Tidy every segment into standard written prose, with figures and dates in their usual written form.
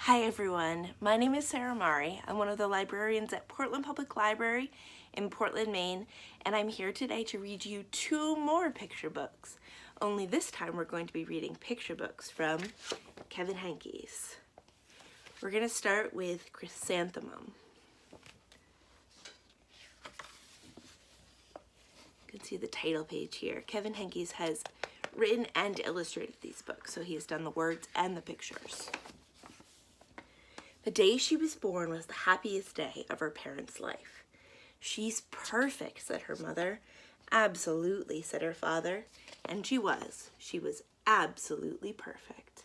Hi everyone, my name is Sarah Mari. I'm one of the librarians at Portland Public Library in Portland, Maine, and I'm here today to read you two more picture books. Only this time we're going to be reading picture books from Kevin Henkes. We're going to start with Chrysanthemum. You can see the title page here. Kevin Henkes has written and illustrated these books, so he has done the words and the pictures. The day she was born was the happiest day of her parents' life. "She's perfect," said her mother. "Absolutely," said her father. And she was. She was absolutely perfect.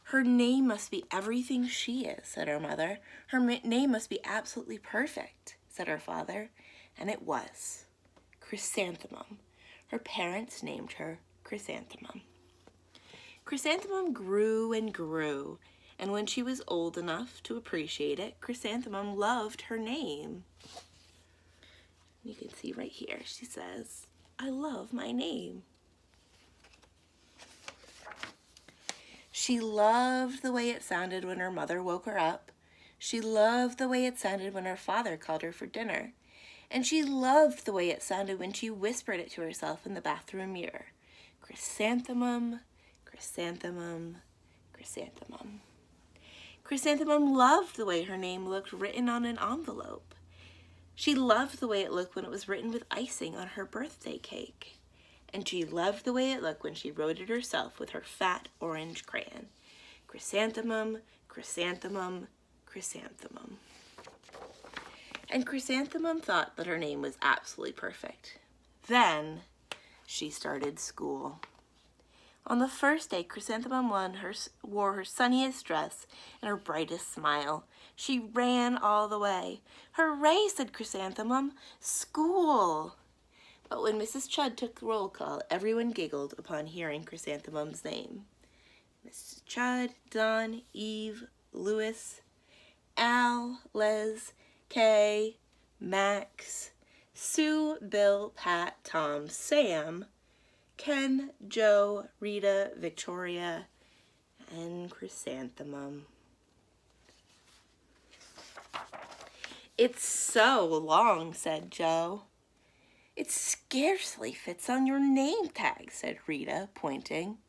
"Her name must be everything she is," said her mother. "Her name must be absolutely perfect," said her father. And it was. Chrysanthemum. Her parents named her Chrysanthemum. Chrysanthemum grew and grew, and when she was old enough to appreciate it, Chrysanthemum loved her name. You can see right here, she says, "I love my name." She loved the way it sounded when her mother woke her up. She loved the way it sounded when her father called her for dinner. And she loved the way it sounded when she whispered it to herself in the bathroom mirror. Chrysanthemum, Chrysanthemum, Chrysanthemum. Chrysanthemum loved the way her name looked written on an envelope. She loved the way it looked when it was written with icing on her birthday cake. And she loved the way it looked when she wrote it herself with her fat orange crayon. Chrysanthemum, Chrysanthemum, Chrysanthemum. And Chrysanthemum thought that her name was absolutely perfect. Then she started school. On the first day, Chrysanthemum wore her sunniest dress and her brightest smile. She ran all the way. "Hooray," said Chrysanthemum. "School!" But when Mrs. Chudd took the roll call, everyone giggled upon hearing Chrysanthemum's name. Mrs. Chudd, Don, Eve, Louis, Al, Les, Kay, Max, Sue, Bill, Pat, Tom, Sam, Ken, Joe, Rita, Victoria, and Chrysanthemum. "It's so long," said Joe. "It scarcely fits on your name tag," said Rita, pointing.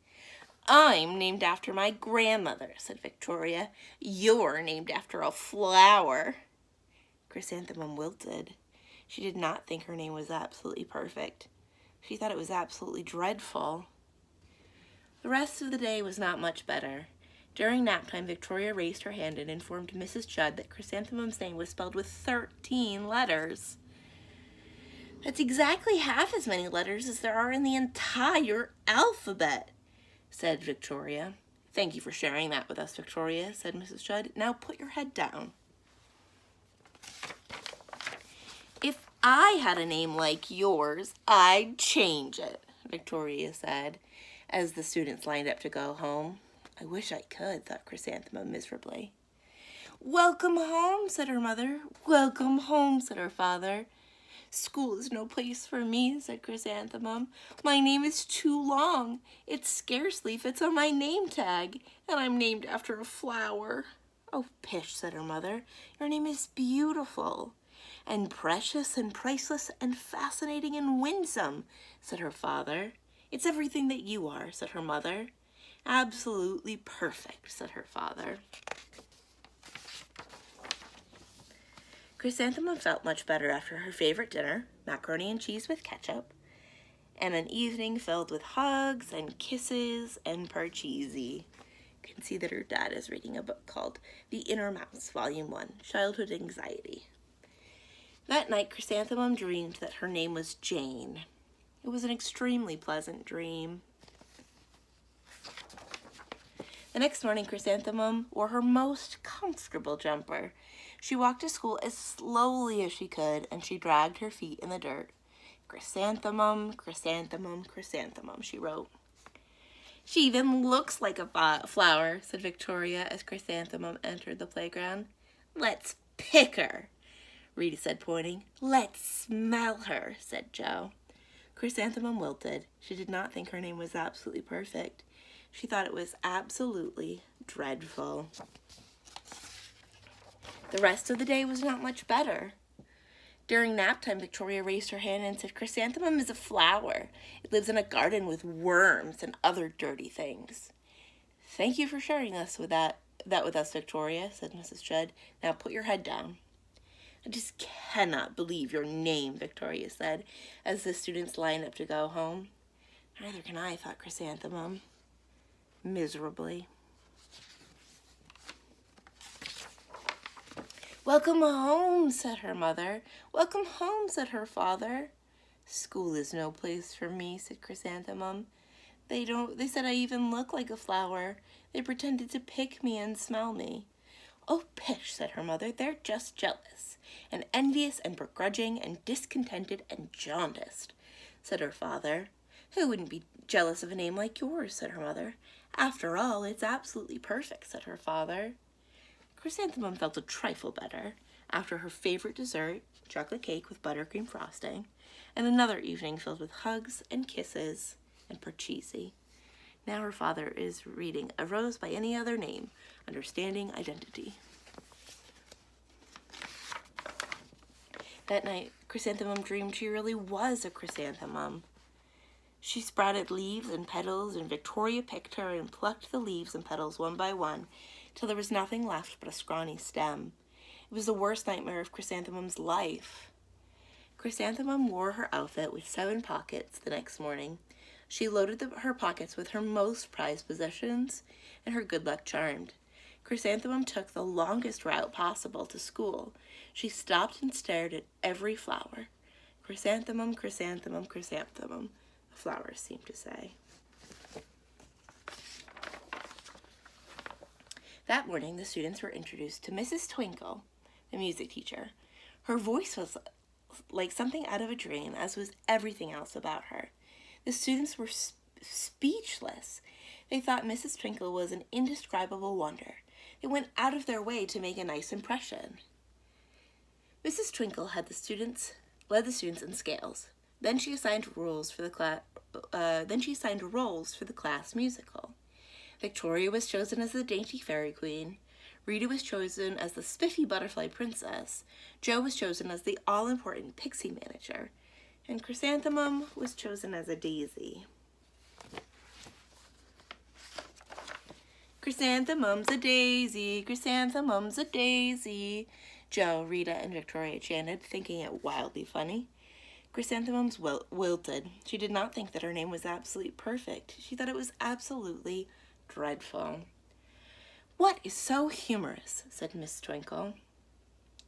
"I'm named after my grandmother," said Victoria. "You're named after a flower." Chrysanthemum wilted. She did not think her name was absolutely perfect. She thought it was absolutely dreadful. The rest of the day was not much better. During nap time, Victoria raised her hand and informed Mrs. Chudd that Chrysanthemum's name was spelled with 13 letters. "That's exactly half as many letters as there are in the entire alphabet," said Victoria. "Thank you for sharing that with us, Victoria," said Mrs. Chudd. "Now put your head down." "If I had a name like yours, I'd change it," Victoria said, as the students lined up to go home. "I wish I could," thought Chrysanthemum miserably. "Welcome home," said her mother. "Welcome home," said her father. "School is no place for me," said Chrysanthemum. "My name is too long. It scarcely fits on my name tag, and I'm named after a flower." "Oh, pish," said her mother. "Your name is beautiful." "And precious and priceless and fascinating and winsome," said her father. "It's everything that you are," said her mother. "Absolutely perfect," said her father. Chrysanthemum felt much better after her favorite dinner, macaroni and cheese with ketchup, and an evening filled with hugs and kisses and parcheesi. You can see that her dad is reading a book called The Inner Mouse, Volume 1, Childhood Anxiety. That night, Chrysanthemum dreamed that her name was Jane. It was an extremely pleasant dream. The next morning, Chrysanthemum wore her most comfortable jumper. She walked to school as slowly as she could, and she dragged her feet in the dirt. "Chrysanthemum, Chrysanthemum, Chrysanthemum," she wrote. "She even looks like a flower," said Victoria as Chrysanthemum entered the playground. "Let's pick her," Rita said, pointing. "Let's smell her," said Joe. Chrysanthemum wilted. She did not think her name was absolutely perfect. She thought it was absolutely dreadful. The rest of the day was not much better. During nap time, Victoria raised her hand and said, "Chrysanthemum is a flower. It lives in a garden with worms and other dirty things." "Thank you for sharing that with us, Victoria," said Mrs. Judd. "Now put your head down." "I just cannot believe your name," Victoria said, as the students lined up to go home. "Neither can I," thought Chrysanthemum, miserably. "Welcome home," said her mother. "Welcome home," said her father. "School is no place for me," said Chrysanthemum. They said I even look like a flower. They pretended to pick me and smell me." "Oh, pish," said her mother. "They're just jealous, and envious, and begrudging, and discontented, and jaundiced," said her father. "Who wouldn't be jealous of a name like yours?" said her mother. "After all, it's absolutely perfect," said her father. Chrysanthemum felt a trifle better after her favorite dessert, chocolate cake with buttercream frosting, and another evening filled with hugs and kisses and parcheesi. Now her father is reading A Rose by Any Other Name, Understanding Identity. That night, Chrysanthemum dreamed she really was a chrysanthemum. She sprouted leaves and petals, and Victoria picked her and plucked the leaves and petals one by one, till there was nothing left but a scrawny stem. It was the worst nightmare of Chrysanthemum's life. Chrysanthemum wore her outfit with 7 pockets the next morning. She loaded her pockets with her most prized possessions and her good luck charmed. Chrysanthemum took the longest route possible to school. She stopped and stared at every flower. "Chrysanthemum, chrysanthemum, chrysanthemum," the flowers seemed to say. That morning, the students were introduced to Mrs. Twinkle, the music teacher. Her voice was like something out of a dream, as was everything else about her. The students were speechless. They thought Mrs. Twinkle was an indescribable wonder. They went out of their way to make a nice impression. Mrs. Twinkle led the students in scales. Then she assigned roles for the class musical. Victoria was chosen as the dainty fairy queen. Rita was chosen as the spiffy butterfly princess. Jo was chosen as the all-important pixie manager. And Chrysanthemum was chosen as a daisy. "Chrysanthemum's a daisy, chrysanthemum's a daisy," Jo, Rita, and Victoria chanted, thinking it wildly funny. Chrysanthemum's wilted. She did not think that her name was absolutely perfect. She thought it was absolutely dreadful. "What is so humorous?" said Miss Twinkle.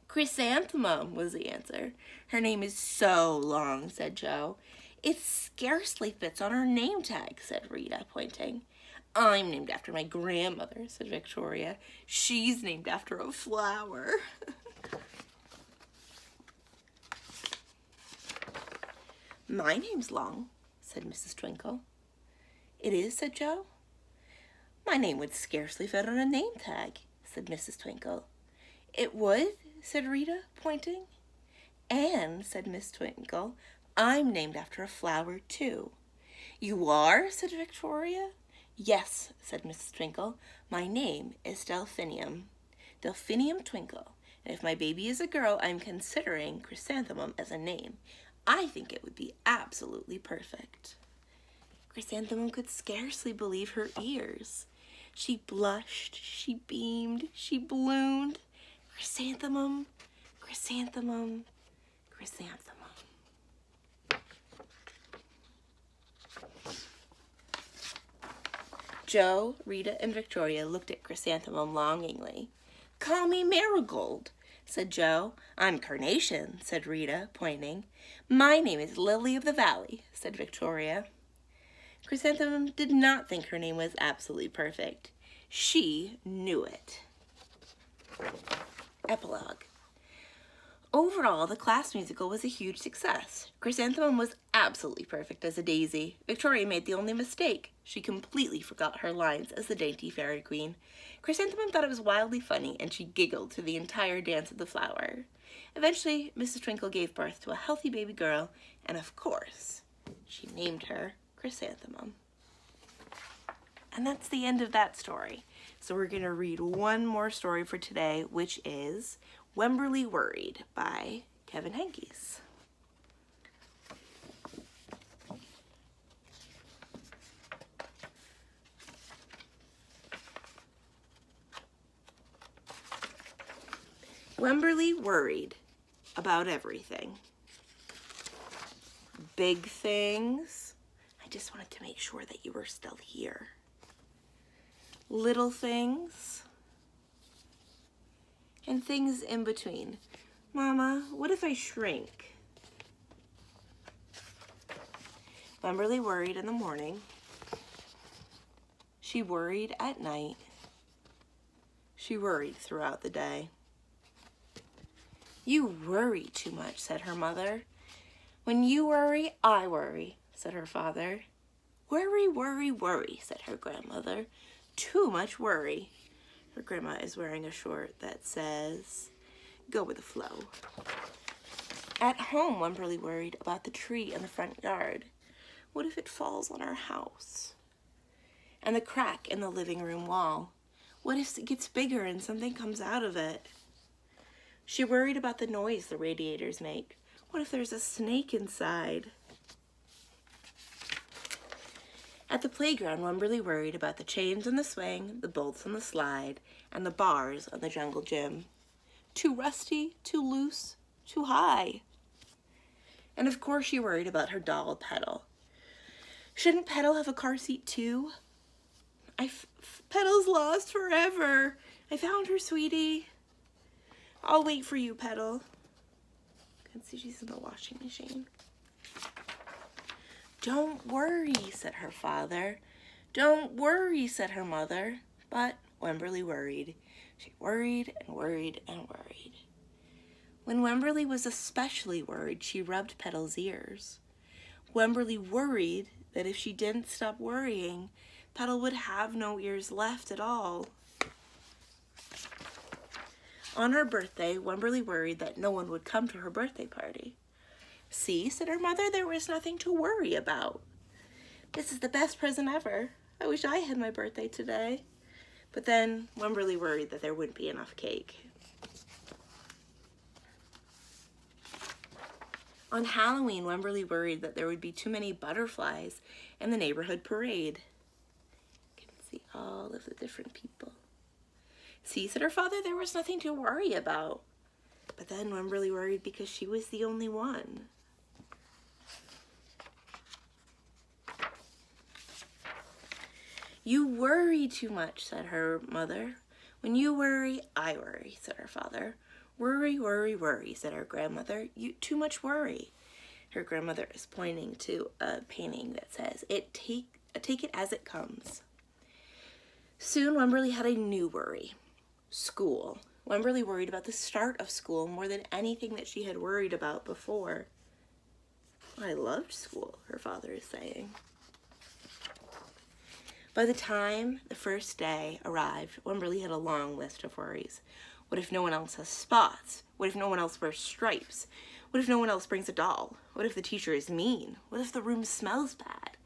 "Chrysanthemum," was the answer. "Her name is so long," said Jo. "It scarcely fits on her name tag," said Rita, pointing. "I'm named after my grandmother," said Victoria. "She's named after a flower." "My name's long," said Mrs. Twinkle. "It is," said Jo. "My name would scarcely fit on a name tag," said Mrs. Twinkle. "It would," said Rita, pointing. "And," said Miss Twinkle, "I'm named after a flower, too." "You are?" said Victoria. "Yes," said Mrs. Twinkle. "My name is Delphinium. Delphinium Twinkle. And if my baby is a girl, I'm considering Chrysanthemum as a name. I think it would be absolutely perfect." Chrysanthemum could scarcely believe her ears. She blushed, she beamed, she bloomed. Chrysanthemum, chrysanthemum, chrysanthemum. Jo, Rita, and Victoria looked at Chrysanthemum longingly. "Call me Marigold," said Jo. "I'm Carnation," said Rita, pointing. "My name is Lily of the Valley," said Victoria. Chrysanthemum did not think her name was absolutely perfect. She knew it. Epilogue. Overall, the class musical was a huge success. Chrysanthemum was absolutely perfect as a daisy. Victoria made the only mistake. She completely forgot her lines as the dainty fairy queen. Chrysanthemum thought it was wildly funny, and she giggled through the entire dance of the flower. Eventually, Mrs. Twinkle gave birth to a healthy baby girl, and of course, she named her Chrysanthemum. And that's the end of that story. So we're going to read one more story for today, which is Wemberly Worried by Kevin Henkes. Wemberly worried about everything. Big things. I just wanted to make sure that you were still here. Little things. And things in between. Mama, what if I shrink? Wemberly worried in the morning. She worried at night. She worried throughout the day. You worry too much, said her mother. When you worry, I worry, said her father. Worry, worry, worry, said her grandmother. Too much worry. Her grandma is wearing a short that says, go with the flow. At home, Wemberly worried about the tree in the front yard. What if it falls on our house? And the crack in the living room wall. What if it gets bigger and something comes out of it? She worried about the noise the radiators make. What if there's a snake inside? At the playground, Wemberly worried about the chains on the swing, the bolts on the slide, and the bars on the jungle gym. Too rusty, too loose, too high. And of course she worried about her doll, Petal. Shouldn't Petal have a car seat too? Petal's lost forever. I found her, sweetie. I'll wait for you, Petal. You can see she's in the washing machine. Don't worry, said her father. Don't worry, said her mother. But Wemberly worried. She worried and worried and worried. When Wemberly was especially worried, she rubbed Petal's ears. Wemberly worried that if she didn't stop worrying, Petal would have no ears left at all. On her birthday, Wemberly worried that no one would come to her birthday party. See, said her mother, there was nothing to worry about. This is the best present ever. I wish I had my birthday today. But then Wemberly worried that there wouldn't be enough cake. On Halloween, Wemberly worried that there would be too many butterflies in the neighborhood parade. You can see all of the different people. See, said her father, there was nothing to worry about. But then Wemberly worried because she was the only one. You worry too much, said her mother. When you worry, I worry, said her father. Worry, worry, worry, said her grandmother. You too much worry. Her grandmother is pointing to a painting that says, take it as it comes. Soon Wemberly had a new worry. School. Wemberly worried about the start of school more than anything that she had worried about before. I loved school, her father is saying. By the time the first day arrived, Wemberly had a long list of worries. What if no one else has spots? What if no one else wears stripes? What if no one else brings a doll? What if the teacher is mean? What if the room smells bad?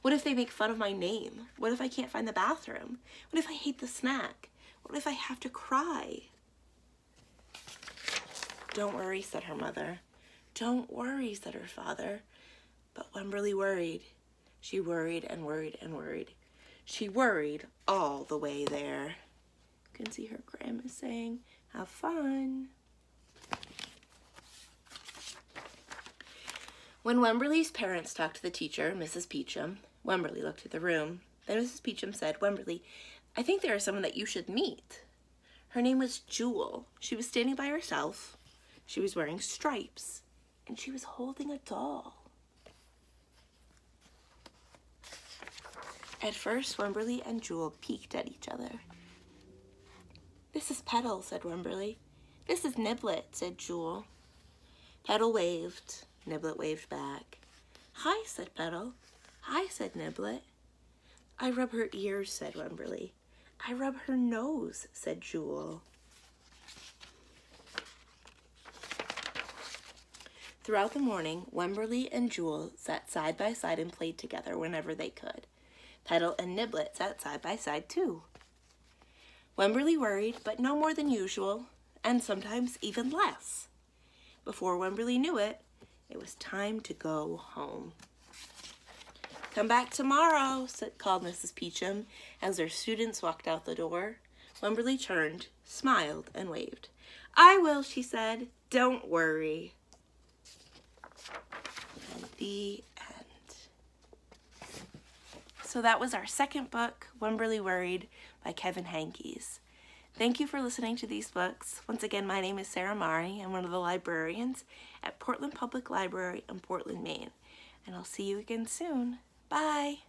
What if they make fun of my name? What if I can't find the bathroom? What if I hate the snack? What if I have to cry? Don't worry, said her mother. Don't worry, said her father. But Wemberly worried. She worried and worried and worried. She worried all the way there. You can see her grandma saying, have fun. When Wemberly's parents talked to the teacher, Mrs. Peachum, Wemberly looked at the room. Then Mrs. Peachum said, Wemberly, I think there is someone that you should meet. Her name was Jewel. She was standing by herself. She was wearing stripes, and she was holding a doll. At first, Wemberly and Jewel peeked at each other. This is Petal, said Wemberly. This is Niblet, said Jewel. Petal waved. Niblet waved back. Hi, said Petal. Hi, said Niblet. I rub her ears, said Wemberly. I rub her nose, said Jewel. Throughout the morning, Wemberly and Jewel sat side by side and played together whenever they could. Petal and Niblet sat side by side too. Wemberly worried, but no more than usual, and sometimes even less. Before Wemberly knew it, it was time to go home. "Come back tomorrow," called Mrs. Peachum as their students walked out the door. Wemberly turned, smiled, and waved. "I will," she said. "Don't worry." And the end. So that was our second book, Wemberly Worried by Kevin Henkes. Thank you for listening to these books. Once again, my name is Sarah Mari. I'm one of the librarians at Portland Public Library in Portland, Maine. And I'll see you again soon. Bye.